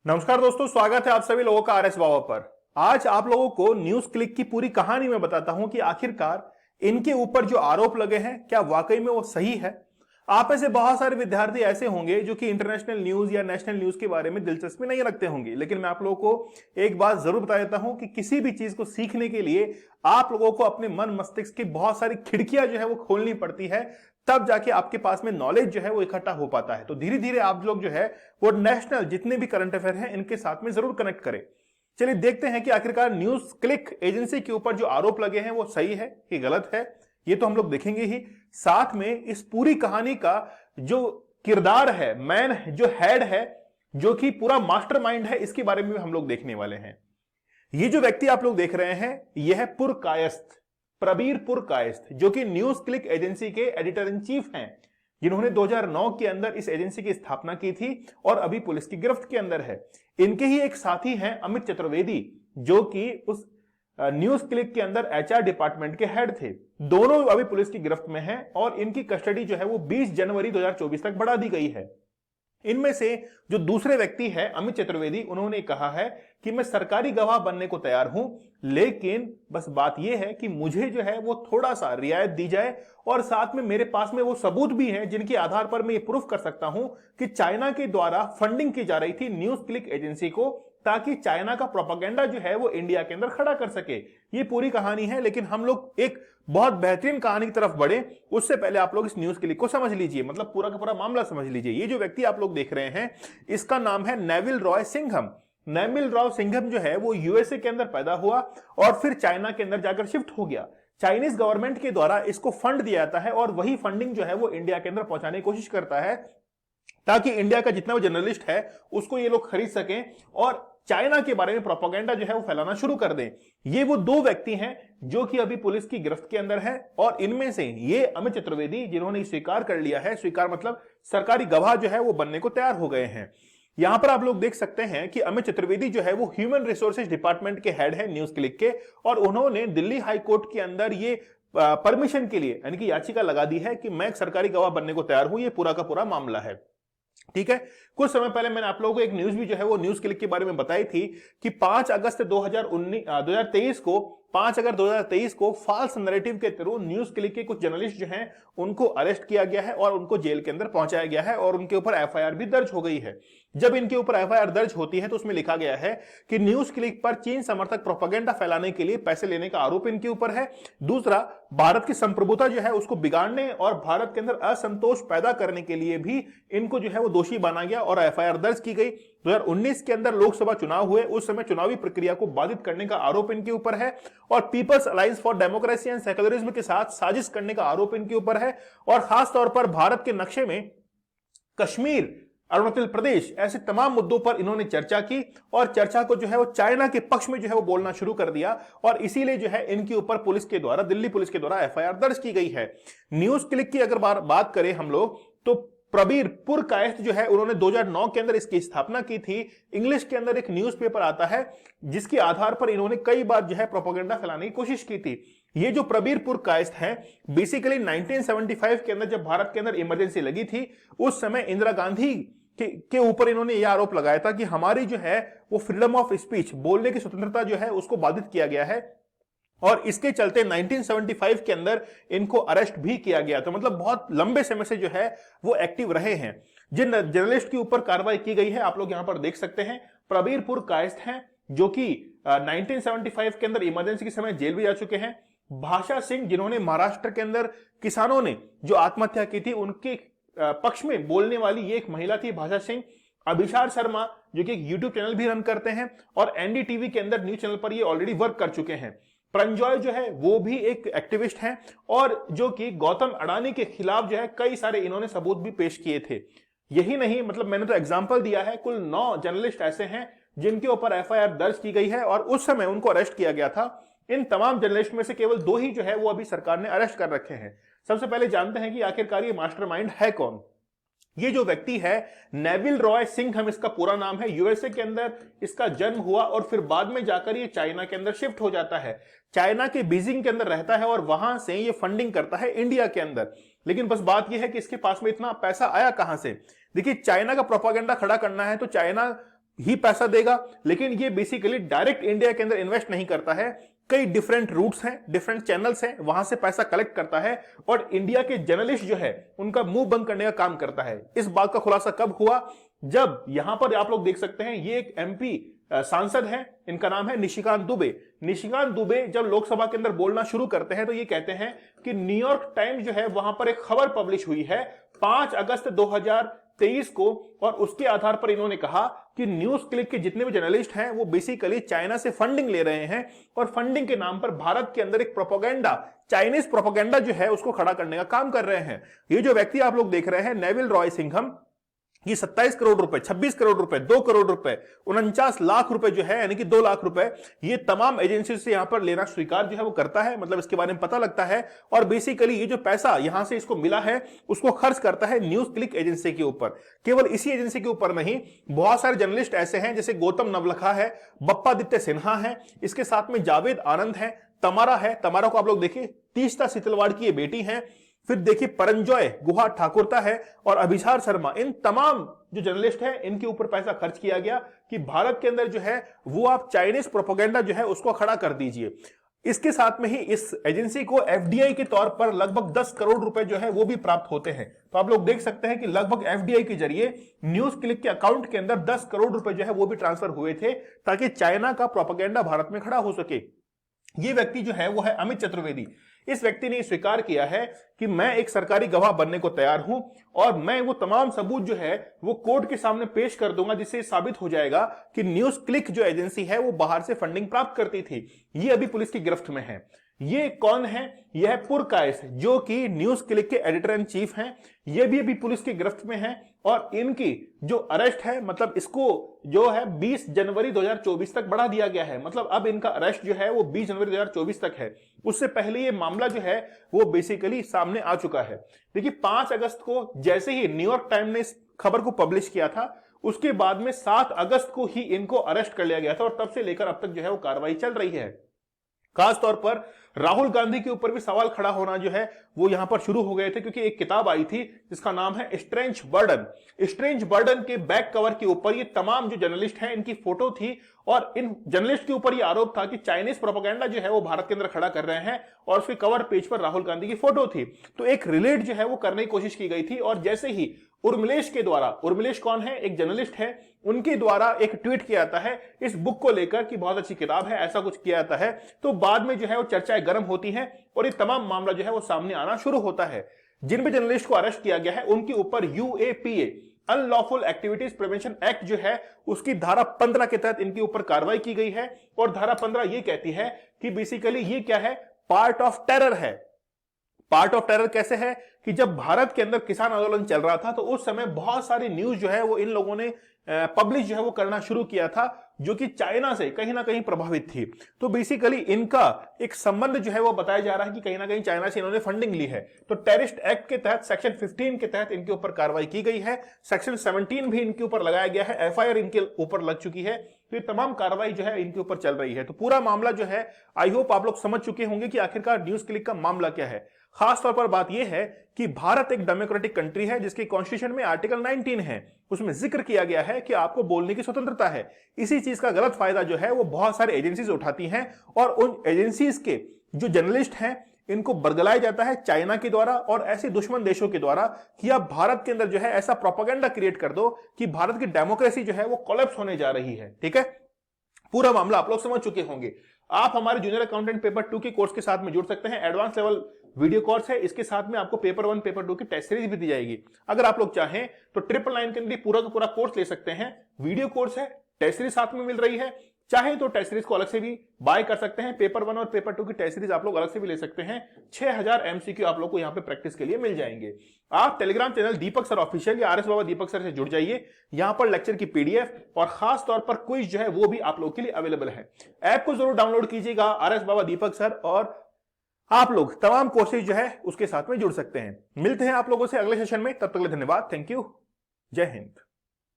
नमस्कार दोस्तों, स्वागत है आप सभी लोगों का आरएस बाबा पर। आज आप लोगों को न्यूज क्लिक की पूरी कहानी में बताता हूं कि आखिरकार इनके ऊपर जो आरोप लगे हैं क्या वाकई में वो सही है। आप में से बहुत सारे विद्यार्थी ऐसे होंगे जो कि इंटरनेशनल न्यूज या नेशनल न्यूज के बारे में दिलचस्पी नहीं रखते होंगे, लेकिन मैं आप लोगों को एक बात जरूर बता देता हूं कि किसी भी चीज को सीखने के लिए आप लोगों को अपने मन मस्तिष्क की बहुत सारी खिड़कियां जो है वो खोलनी पड़ती है, तब जाके आपके पास में नॉलेज जो है वो इकट्ठा हो पाता है। तो धीरे धीरे आप लोग जो है वो नेशनल जितने भी करंट अफेयर हैं इनके साथ में जरूर कनेक्ट करें। चलिए देखते हैं कि आखिरकार न्यूज क्लिक एजेंसी के ऊपर जो आरोप लगे हैं वो सही है कि गलत है, ये तो हम लोग देखेंगे ही। साथ में इस पूरी कहानी का जो किरदार है, मैन जो हेड है, जो कि पूरा मास्टरमाइंड है, इसके बारे में भी हम लोग देखने वाले हैं। ये जो व्यक्ति आप लोग देख रहे हैं यह है पुरकायस्थ, प्रबीर पुरकायस्थ, जो कि न्यूज क्लिक एजेंसी के एडिटर इन चीफ हैं, जिन्होंने 2009 के अंदर इस एजेंसी की स्थापना की थी और अभी पुलिस की गिरफ्त के अंदर है। इनके ही एक साथी हैं अमित चतुर्वेदी, जो कि उस न्यूज क्लिक के अंदर एचआर डिपार्टमेंट के हेड थे। दोनों अभी पुलिस की गिरफ्त में हैं और इनकी कस्टडी जो है वो 20 जनवरी 2024 तक बढ़ा दी गई है। इनमें से जो दूसरे व्यक्ति है अमित चतुर्वेदी, उन्होंने कहा है कि मैं सरकारी गवाह बनने को तैयार हूं, लेकिन बस बात यह है कि मुझे जो है वो थोड़ा सा रियायत दी जाए और साथ में मेरे पास में वो सबूत भी हैं जिनके आधार पर मैं ये प्रूफ कर सकता हूं कि चाइना के द्वारा फंडिंग की जा रही थी न्यूज क्लिक एजेंसी को, ताकि चाइना का प्रोपेगेंडा जो है वो इंडिया के अंदर खड़ा कर सके। ये पूरी कहानी है, लेकिन हम लोग एक बहुत बेहतरीन कहानी की तरफ बढ़े उससे पहले आप लोग इस न्यूज क्लिक को समझ लीजिए, मतलब पूरा का पूरा मामला समझ लीजिए। ये जो व्यक्ति आप लोग देख रहे हैं इसका नाम है Neville Roy Singham. Neville Roy Singham जो है वो यूएसए के अंदर पैदा हुआ और फिर चाइना के अंदर जाकर शिफ्ट हो गया। चाइनीज गवर्नमेंट के द्वारा इसको फंड दिया जाता है और वही फंडिंग जो है वो इंडिया के अंदर पहुंचाने की कोशिश करता है, ताकि इंडिया का जितना भी जर्नलिस्ट है उसको ये लोग खरीद सकें और चाइना के बारे में प्रोपेगेंडा जो है वो फैलाना शुरू कर दें। ये वो दो व्यक्ति हैं जो कि अभी पुलिस की गिरफ्त के अंदर है और इनमें से ये अमित चतुर्वेदी, जिन्होंने स्वीकार कर लिया है, स्वीकार मतलब सरकारी गवाह जो है वो बनने को तैयार हो गए हैं। यहां पर आप लोग देख सकते हैं कि अमित चतुर्वेदी जो है वो ह्यूमन रिसोर्सेज डिपार्टमेंट के हेड है न्यूज क्लिक के, और उन्होंने दिल्ली हाई कोर्ट के अंदर ये परमिशन के लिए यानी कि याचिका लगा दी है कि मैं सरकारी गवाह बनने को तैयार हूं। ये पूरा का पूरा मामला है, ठीक है। कुछ समय पहले मैंने आप लोगों को एक न्यूज भी जो है वो न्यूज क्लिक के बारे में बताई थी कि 5 अगस्त 2023 को फॉल्स नैरेटिव के थ्रू न्यूज क्लिक के कुछ जर्नलिस्ट जो हैं उनको अरेस्ट किया गया है और उनको जेल के अंदर पहुंचाया गया है और उनके ऊपर एफआईआर भी दर्ज हो गई है। जब इनके ऊपर एफआईआर दर्ज होती है तो उसमें लिखा गया है कि न्यूज क्लिक पर चीन समर्थक प्रोपेगेंडा फैलाने के लिए पैसे लेने का आरोप इनके ऊपर है। दूसरा, भारत की संप्रभुता जो है उसको बिगाड़ने और भारत के अंदर असंतोष पैदा करने के लिए भी इनको जो है वो दोषी माना गया और एफआईआर दर्ज की गई। 2019 के अंदर लोकसभा चुनाव हुए, उस समय चुनावी प्रक्रिया को बाधित करने का आरोप इनके ऊपर है और people's alliance for democracy and secularism के साथ साजिश करने का आरोप इनके ऊपर है और खास तौर पर भारत के नक्शे में कश्मीर, अरुणाचल प्रदेश, ऐसे तमाम मुद्दों पर इन्होंने चर्चा की और चर्चा को जो है वो चाइना के पक्ष में जो है वो बोलना शुरू कर दिया और इसीलिए जो है इनके ऊपर पुलिस के द्वारा, दिल्ली पुलिस के द्वारा एफआईआर दर्ज की गई है। न्यूज क्लिक की अगर बात करें हम लोग तो प्रबीर पुरकायस्थ जो है उन्होंने 2009 के अंदर इसकी स्थापना की थी। इंग्लिश के अंदर एक न्यूज़पेपर आता है जिसके आधार पर इन्होंने कई बार जो है प्रोपेगेंडा फैलाने की कोशिश की थी। ये जो प्रबीर पुरकायस्थ हैं बेसिकली 1975 के अंदर जब भारत के अंदर इमरजेंसी लगी थी उस समय इंदिरा गांधी के ऊपर इन्होंने यह आरोप लगाया था कि हमारी जो है वो फ्रीडम ऑफ स्पीच, बोलने की स्वतंत्रता जो है उसको बाधित किया गया है और इसके चलते 1975 के अंदर इनको अरेस्ट भी किया गया। तो मतलब बहुत लंबे समय से जो है वो एक्टिव रहे हैं। जिन जर्नलिस्ट के ऊपर कार्रवाई की गई है आप लोग यहां पर देख सकते हैं, प्रबीर पुरकायस्थ हैं जो कि 1975 के अंदर इमरजेंसी के समय जेल भी जा चुके हैं। भाषा सिंह, जिन्होंने महाराष्ट्र के अंदर किसानों ने जो आत्महत्या की थी उनके पक्ष में बोलने वाली ये एक महिला थी, भाषा सिंह। अभिषार शर्मा जो कि एक यूट्यूब चैनल भी रन करते हैं और एनडीटीवी के अंदर न्यूज चैनल पर ये ऑलरेडी वर्क कर चुके हैं। प्रंजॉय जो है वो भी एक एक्टिविस्ट हैं और जो कि गौतम अडानी के खिलाफ जो है कई सारे इन्होंने सबूत भी पेश किए थे। यही नहीं, मतलब मैंने तो एग्जांपल दिया है, कुल 9 जर्नलिस्ट ऐसे हैं जिनके ऊपर एफआईआर दर्ज की गई है और उस समय उनको अरेस्ट किया गया था। इन तमाम जर्नलिस्ट में से केवल 2 ही जो है वो अभी सरकार ने अरेस्ट कर रखे हैं। सबसे पहले जानते हैं कि आखिरकार ये मास्टरमाइंड है कौन। ये जो व्यक्ति है नेविल रॉय सिंघम, इसका पूरा नाम है। यूएसए के अंदर इसका जन्म हुआ और फिर बाद में जाकर ये चाइना के अंदर शिफ्ट हो जाता है। चाइना के बीजिंग के अंदर रहता है और वहां से ये फंडिंग करता है इंडिया के अंदर। लेकिन बस बात ये है कि इसके पास में इतना पैसा आया कहां से। देखिए, चाइना का प्रोपेगेंडा खड़ा करना है तो चाइना ही पैसा देगा, लेकिन ये बेसिकली डायरेक्ट इंडिया के अंदर इन्वेस्ट नहीं करता है। कई डिफरेंट रूट्स हैं, डिफरेंट चैनल्स हैं, वहां से पैसा कलेक्ट करता है और इंडिया के जर्नलिस्ट जो है उनका मुंह बंद करने का काम करता है। इस बात का खुलासा कब हुआ? जब यहां पर आप लोग देख सकते हैं, ये एक एमपी सांसद हैं, इनका नाम है निशिकांत दुबे। निशिकांत दुबे जब लोकसभा के अंदर बोलना शुरू करते हैं तो ये कहते हैं कि न्यूयॉर्क टाइम्स जो है वहां पर एक खबर पब्लिश हुई है 5 अगस्त 2023 को, और उसके आधार पर इन्होंने कहा कि न्यूज क्लिक के जितने भी जर्नलिस्ट हैं वो बेसिकली चाइना से फंडिंग ले रहे हैं और फंडिंग के नाम पर भारत के अंदर एक प्रोपेगेंडा, चाइनीज प्रोपेगेंडा जो है उसको खड़ा करने का काम कर रहे हैं। ये जो व्यक्ति आप लोग देख रहे हैं नेविल रॉय सिंघम, ये 27 करोड़ रुपए, 26 करोड़ रुपए, 2 करोड़ रुपए, 49 लाख रुपए जो है, यानी कि 2 लाख रुपए, ये तमाम एजेंसी से यहां पर लेना स्वीकार जो है वो करता है, मतलब इसके बारे में पता लगता है। और बेसिकली ये जो पैसा यहां से इसको मिला है उसको खर्च करता है न्यूज क्लिक एजेंसी के ऊपर। केवल इसी एजेंसी के ऊपर नहीं, बहुत सारे जर्नलिस्ट ऐसे हैं जैसे गौतम नवलखा है, बप्पादित्य सिन्हा है, इसके साथ में जावेद आनंद है, तमारा है, तमारा को आप लोग देखिए तीस्ता सितलवाड़ की ये बेटी है, फिर देखिए परंजॉय गुहा ठाकुरता है और अभिसार शर्मा। इन तमाम जो जर्नलिस्ट हैं इनके ऊपर पैसा खर्च किया गया कि भारत के अंदर जो है वो आप चाइनीज प्रोपेगेंडा जो है उसको खड़ा कर दीजिए। इसके साथ में ही इस एजेंसी को एफडीआई के तौर पर लगभग 10 करोड़ रुपए जो है वो भी प्राप्त होते हैं। तो आप लोग देख सकते हैं कि लगभग एफडीआई के जरिए न्यूज क्लिक के अकाउंट के अंदर 10 करोड़ रुपए जो है वो भी ट्रांसफर हुए थे ताकि चाइना का प्रोपेगेंडा भारत में खड़ा हो सके। ये व्यक्ति जो है वो है अमित चतुर्वेदी। इस व्यक्ति ने स्वीकार किया है कि मैं एक सरकारी गवाह बनने को तैयार हूं और मैं वो तमाम सबूत जो है वो कोर्ट के सामने पेश कर दूंगा जिससे साबित हो जाएगा कि न्यूज क्लिक जो एजेंसी है वो बाहर से फंडिंग प्राप्त करती थी। ये अभी पुलिस की गिरफ्त में है। ये कौन है? यह है पुरकायस, जो कि न्यूज क्लिक के एडिटर इन चीफ हैं। ये भी अभी पुलिस की गिरफ्त में है और इनकी जो अरेस्ट है, मतलब इसको जो है 20 जनवरी 2024 तक बढ़ा दिया गया है। मतलब अब इनका अरेस्ट जो है वो 20 जनवरी 2024 तक है। उससे पहले ये मामला जो है वो बेसिकली सामने आ चुका है। देखिए 5 अगस्त को जैसे ही न्यूयॉर्क टाइम्स ने इस खबर को पब्लिश किया था, उसके बाद में 7 अगस्त को ही इनको अरेस्ट कर लिया गया था और तब से लेकर अब तक जो है वो कार्रवाई चल रही है। खास तौर पर राहुल गांधी के ऊपर भी सवाल खड़ा होना जो है वो यहां पर शुरू हो गए थे, क्योंकि एक किताब आई थी जिसका नाम है स्ट्रेंज बर्डन। स्ट्रेंज बर्डन के बैक कवर के ऊपर ये तमाम जो जर्नलिस्ट हैं इनकी फोटो थी और इन जर्नलिस्ट के ऊपर ये आरोप था कि चाइनीज प्रोपेगेंडा जो है वो भारत के अंदर खड़ा कर रहे हैं और उसके कवर पेज पर राहुल गांधी की फोटो थी। तो एक रिलेट जो है वो करने की कोशिश की गई थी और जैसे ही उर्मिलेश के द्वारा, उर्मिलेश कौन है? एक जर्नलिस्ट है, उनके द्वारा एक ट्वीट किया जाता है इस बुक को लेकर कि बहुत अच्छी किताब है, ऐसा कुछ किया जाता है, तो बाद में जो है वो चर्चाएं गर्म होती हैं और ये तमाम मामला जो है वो सामने आना शुरू होता है। जिन भी जर्नलिस्ट को अरेस्ट किया गया है उनके ऊपर UAPA, unlawful activities prevention act जो है उसकी धारा 15 के तहत इनके ऊपर कार्रवाई की गई है और धारा 15 ये कहती है कि बेसिकली ये क्या है? पार्ट ऑफ टेरर है। पार्ट ऑफ टेरर कैसे है कि जब भारत के अंदर किसान आंदोलन चल रहा था तो उस समय बहुत सारी न्यूज जो है वो इन लोगों ने पब्लिश जो है वो करना शुरू किया था जो कि चाइना से कहीं ना कहीं प्रभावित थी। तो बेसिकली इनका एक संबंध जो है वो बताया जा रहा है कि कहीं ना कहीं चाइना से इन्होंने फंडिंग ली है। तो टेररिस्ट एक्ट के तहत सेक्शन 15 के तहत इनके ऊपर कार्रवाई की गई है। सेक्शन 17 भी इनके ऊपर लगाया गया है, एफआईआर इनके ऊपर लग चुकी है। तो ये तमाम कार्रवाई जो है इनके ऊपर चल रही है। तो पूरा मामला जो है आई होप आप लोग समझ चुके होंगे कि आखिरकार न्यूज क्लिक का मामला क्या है। खास तौर पर बात यह है कि भारत एक डेमोक्रेटिक कंट्री है जिसके कॉन्स्टिट्यूशन में आर्टिकल 19 है, उसमें जिक्र किया गया है कि आपको बोलने की स्वतंत्रता है। इसी चीज का गलत फायदा जो है वो बहुत सारे एजेंसीज उठाती हैं और उन एजेंसीज के जो जर्नलिस्ट हैं इनको बरगलाया जाता है चाइना के द्वारा और ऐसे दुश्मन देशों के द्वारा कि आप भारत के अंदर जो है ऐसा प्रोपेगेंडा क्रिएट कर दो कि भारत की डेमोक्रेसी जो है वो कोलैप्स होने जा रही है। ठीक है, पूरा मामला आप लोग समझ चुके होंगे। आप हमारे जूनियर अकाउंटेंट पेपर 2 के कोर्स के साथ में जुड़ सकते हैं। एडवांस लेवल वीडियो कोर्स है, इसके साथ में आपको पेपर 1 पेपर 2 की टेस्ट सीरीज भी दी जाएगी। अगर आप लोग चाहें तो 999 के अंदर पूरा का पूरा कोर्स ले सकते हैं। वीडियो कोर्स है, टेस्ट सीरीज साथ में मिल रही है। चाहे तो टेस्ट सीरीज को अलग से भी बाय कर सकते हैं। पेपर 1 और पेपर 2 की टेस्ट सीरीज आप लोग अलग से भी ले सकते हैं। 6000 एमसीक्यू आप लोग को यहां पे प्रैक्टिस के लिए मिल जाएंगे। आप टेलीग्राम चैनल दीपक सर ऑफिशियल या आरएस बाबा दीपक सर से जुड़ जाइए। यहां पर लेक्चर की पीडीएफ और खास तौर पर क्विज जो है वो भी आप लोग के लिए अवेलेबल है। ऐप को जरूर डाउनलोड कीजिएगा, आरएस बाबा दीपक सर, और आप लोग तमाम कोर्सेज जो है उसके साथ में जुड़ सकते हैं। मिलते हैं आप लोगों से अगले सेशन में, तब तक के लिए धन्यवाद। थैंक यू, जय हिंद।